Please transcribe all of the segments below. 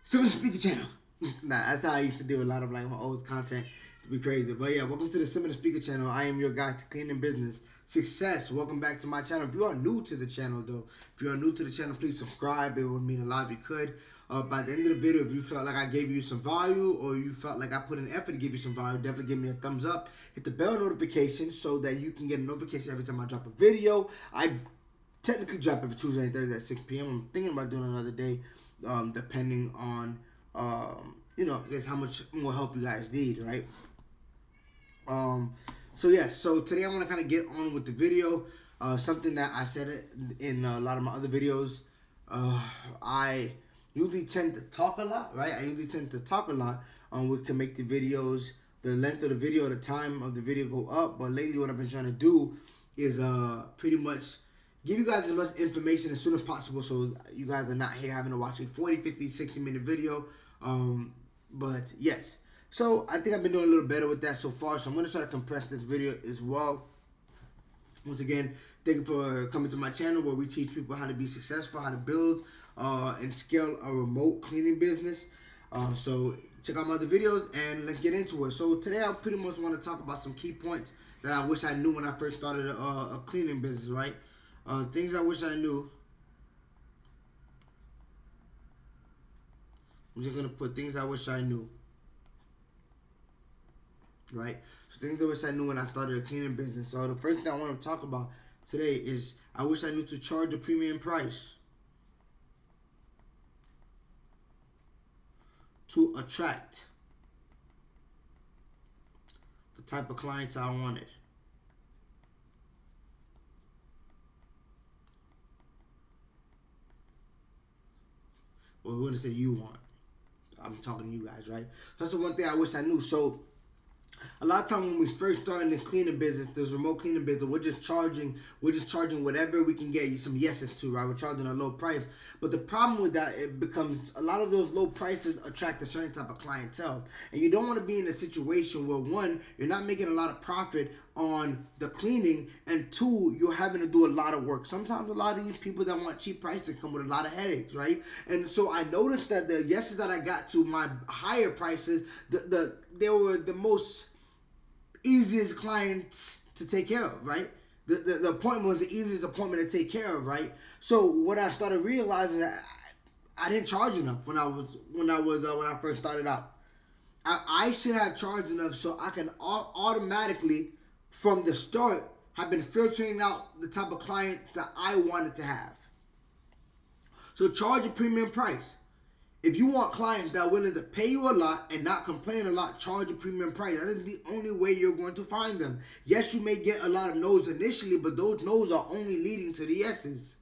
Civil Speaker Channel. Nah, that's how I used to do a lot of like my old content to be crazy. But yeah, welcome to the Civil Speaker Channel. I am your guide to cleaning business success. Welcome back to my channel. If you are new to the channel though, if you are new to the channel, please subscribe. It would mean a lot if you could. By the end of the video, if you felt like I gave you some value or you felt like I put an effort to give you some value, definitely give me a thumbs up. Hit the bell notification so that you can get a notification every time I drop a video. I technically drop every Tuesday and Thursday at 6 p.m. I'm thinking about doing another day, depending on, I guess how much more help you guys need, right? So today I want to kind of get on with the video. Something that I said in a lot of my other videos. I usually tend to talk a lot, right? Which can make the videos, the length of the video, the time of the video go up. But lately what I've been trying to do is pretty much give you guys as much information as soon as possible so you guys are not here having to watch a 40, 50, 60-minute video. But yes. So I think I've been doing a little better with that so far. So I'm going to try to compress this video as well. Once again, thank you for coming to my channel where we teach people how to be successful, how to build and scale a remote cleaning business. So check out my other videos and let's get into it. So today I pretty much want to talk about some key points that I wish I knew when I first started a cleaning business, right? Things I wish I knew. I'm just going to put things I wish I knew. Right? So things I wish I knew when I started a cleaning business. So the first thing I want to talk about today is I wish I knew to charge a premium price to attract the type of clients I wanted. Well, we wouldn't say you want. I'm talking to you guys, right? That's the one thing I wish I knew. So a lot of times when we first started the cleaning business, this remote cleaning business, we're just charging whatever we can get you some yeses to, right? We're charging a low price. But the problem with that, it becomes a lot of those low prices attract a certain type of clientele. And you don't want to be in a situation where, one, you're not making a lot of profit on the cleaning, and two, you're having to do a lot of work. Sometimes a lot of these people that want cheap prices come with a lot of headaches, right? And so I noticed that the yeses that I got to my higher prices, they were the most easiest clients to take care of, right? The appointment was the easiest appointment to take care of, right? So what I started realizing that I didn't charge enough when I first started out. I should have charged enough so I can automatically from the start have been filtering out the type of client that I wanted to have. So charge a premium price. If you want clients that are willing to pay you a lot and not complain a lot, charge a premium price. That is the only way you're going to find them. Yes, you may get a lot of no's initially, but those no's are only leading to the yeses.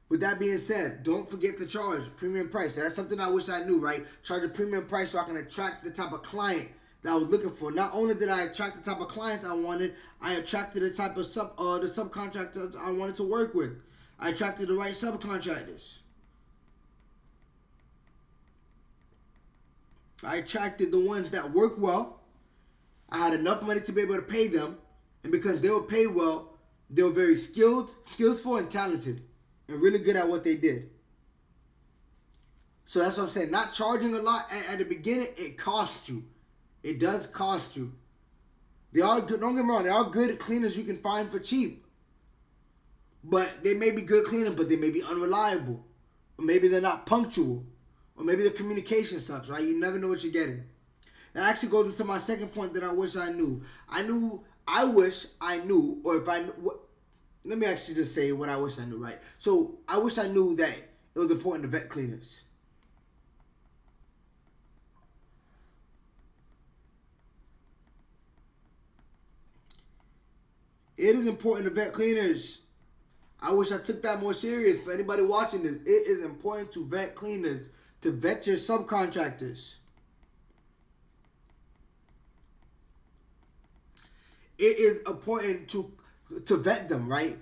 With that being said, don't forget to charge premium price. That's something I wish I knew, right? Charge a premium price so I can attract the type of client that I was looking for. Not only did I attract the type of clients I wanted, I attracted the type of the subcontractors I wanted to work with. I attracted the right subcontractors. I attracted the ones that work well. I had enough money to be able to pay them. And because they were paid well, they were very skillful, and talented. And really good at what they did. So that's what I'm saying. Not charging a lot at the beginning, it costs you. It does cost you. They are good, don't get me wrong, they are good cleaners you can find for cheap. But they may be good cleaners, but they may be unreliable. Or maybe they're not punctual. Or maybe the communication sucks, right? You never know what you're getting. That actually goes into my second point that I wish I knew. I wish I knew, or if I knew, let me actually just say what I wish I knew, right? So I wish I knew that it was important to vet cleaners. It is important to vet cleaners. I wish I took that more serious. For anybody watching this, it is important to vet cleaners, to vet your subcontractors. It is important to vet them, right?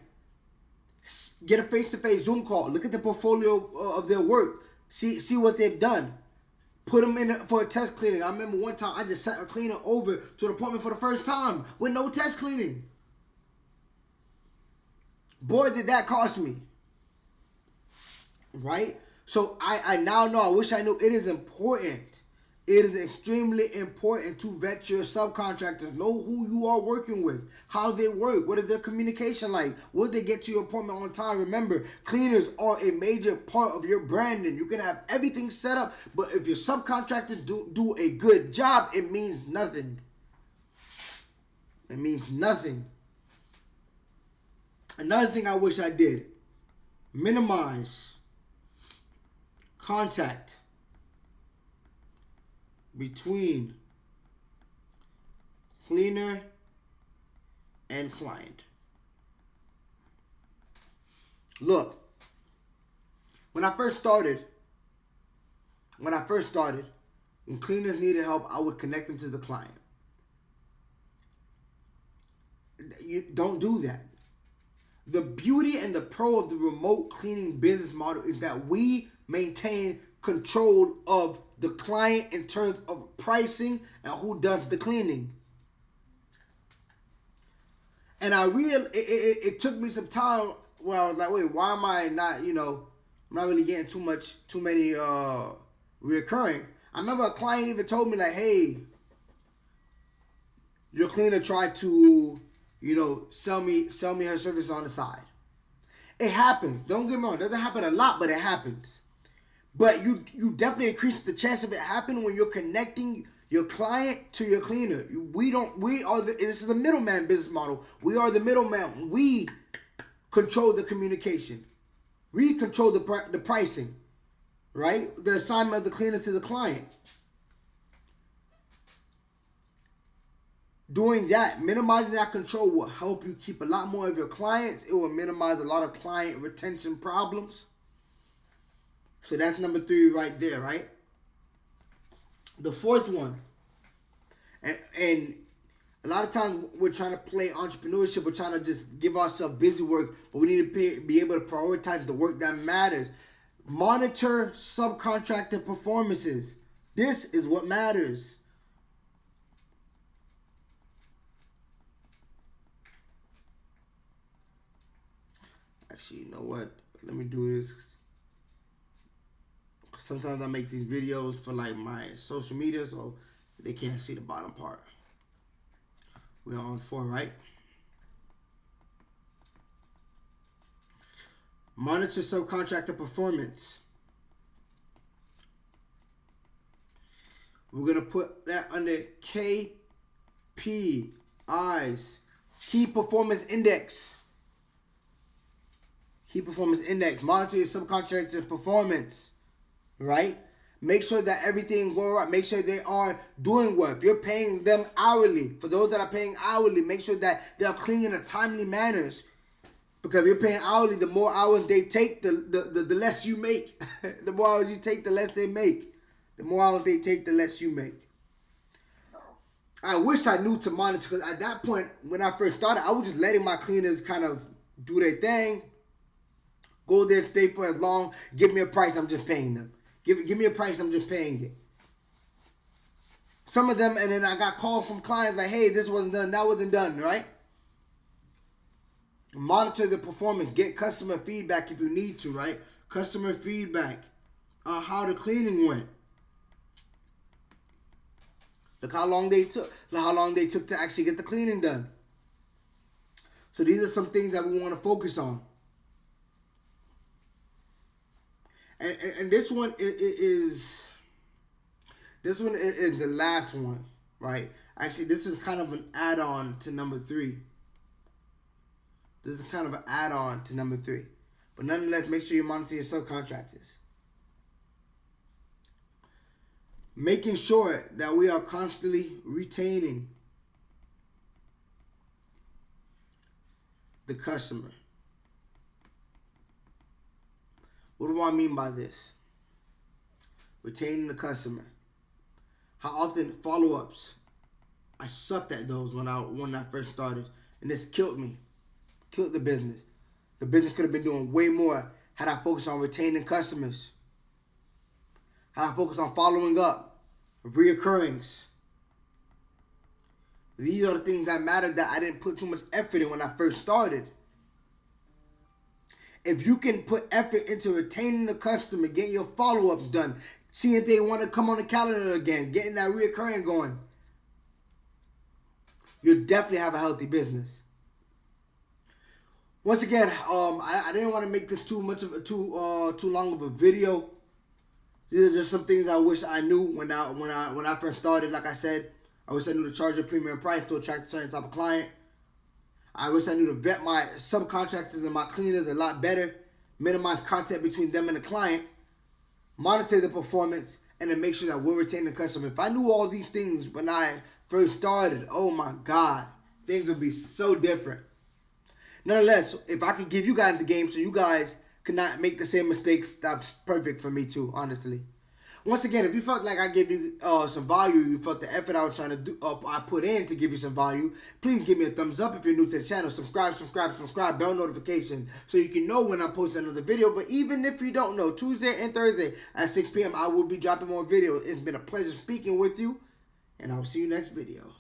Get a face-to-face Zoom call. Look at the portfolio of their work. See what they've done. Put them in for a test cleaning. I remember one time I just sent a cleaner over to an appointment for the first time with no test cleaning. Boy, did that cost me. Right? So I now know, I wish I knew, it is important. It is extremely important to vet your subcontractors. Know who you are working with, how they work, what is their communication like, will they get to your appointment on time. Remember, cleaners are a major part of your branding. You can have everything set up, but if your subcontractors do a good job, it means nothing. It means nothing. Another thing I wish I did, minimize contact between cleaner and client. Look, when first started, when cleaners needed help, I would connect them to the client. You don't do that. The beauty and the pro of the remote cleaning business model is that we maintain control of the client in terms of pricing and who does the cleaning. And it took me some time where I was like, wait, why am I not, I'm not really getting too many reoccurring. I remember a client even told me like, hey, your cleaner tried to, sell me her service on the side. It happens. Don't get me wrong. It doesn't happen a lot, but it happens. But you definitely increase the chance of it happening when you're connecting your client to your cleaner. This is a middleman business model. We are the middleman. We control the communication. We control the pricing, right? The assignment of the cleaner to the client. Doing that, minimizing that control will help you keep a lot more of your clients. It will minimize a lot of client retention problems. So that's number 3 right there, right? The fourth one, and a lot of times we're trying to play entrepreneurship. We're trying to just give ourselves busy work, but we need to be able to prioritize the work that matters. Monitor subcontractor performances. This is what matters. Actually, you know what? Let me do this. Sometimes I make these videos for like my social media, so they can't see the bottom part. We're on 4, right? Monitor subcontractor performance. We're going to put that under KPIs. Key Performance Index. Key Performance Index. Monitor your subcontractor's performance. Right? Make sure that everything going right. Make sure they are doing well. If you're paying them hourly, for those that are paying hourly, make sure that they are cleaning in a timely manners. Because if you're paying hourly, the more hours they take, the less you make. The more hours you take, the less they make. The more hours they take, the less you make. I wish I knew to monitor, because at that point, when I first started, I was just letting my cleaners kind of do their thing. Go there, stay for as long. Give me a price, I'm just paying them. Give me a price, I'm just paying it. Some of them, and then I got calls from clients like, hey, this wasn't done, that wasn't done, right? Monitor the performance. Get customer feedback if you need to, right? Customer feedback on how the cleaning went. Look how long they took. Look how long they took to actually get the cleaning done. So these are some things that we want to focus on. And this one is the last one, right? Actually, this is kind of an add-on to number 3. This is kind of an add-on to number 3. But nonetheless, make sure you monitor your subcontractors. Making sure that we are constantly retaining the customer. What do I mean by this? Retaining the customer. How often follow-ups? I sucked at those when I first started, and this killed me. Killed the business. The business could have been doing way more had I focused on retaining customers. Had I focused on following up, reoccurrings. These are the things that matter that I didn't put too much effort in when I first started. If you can put effort into retaining the customer, getting your follow-ups done, seeing if they want to come on the calendar again, getting that reoccurring going, you'll definitely have a healthy business. Once again, I didn't want to make this too long of a video. These are just some things I wish I knew when I first started. Like I said, I wish I knew to charge a premium price to attract a certain type of client. I wish I knew to vet my subcontractors and my cleaners a lot better, minimize contact between them and the client, monitor the performance, and then make sure that we're retaining the customer. If I knew all these things when I first started, oh my God, things would be so different. Nonetheless, if I could give you guys the game so you guys could not make the same mistakes, that's perfect for me too, honestly. Once again, if you felt like I gave you some value, you felt the effort I was trying to do, I put in to give you some value, please give me a thumbs up if you're new to the channel. Subscribe, bell notification so you can know when I post another video. But even if you don't know, Tuesday and Thursday at 6 p.m. I will be dropping more videos. It's been a pleasure speaking with you, and I will see you next video.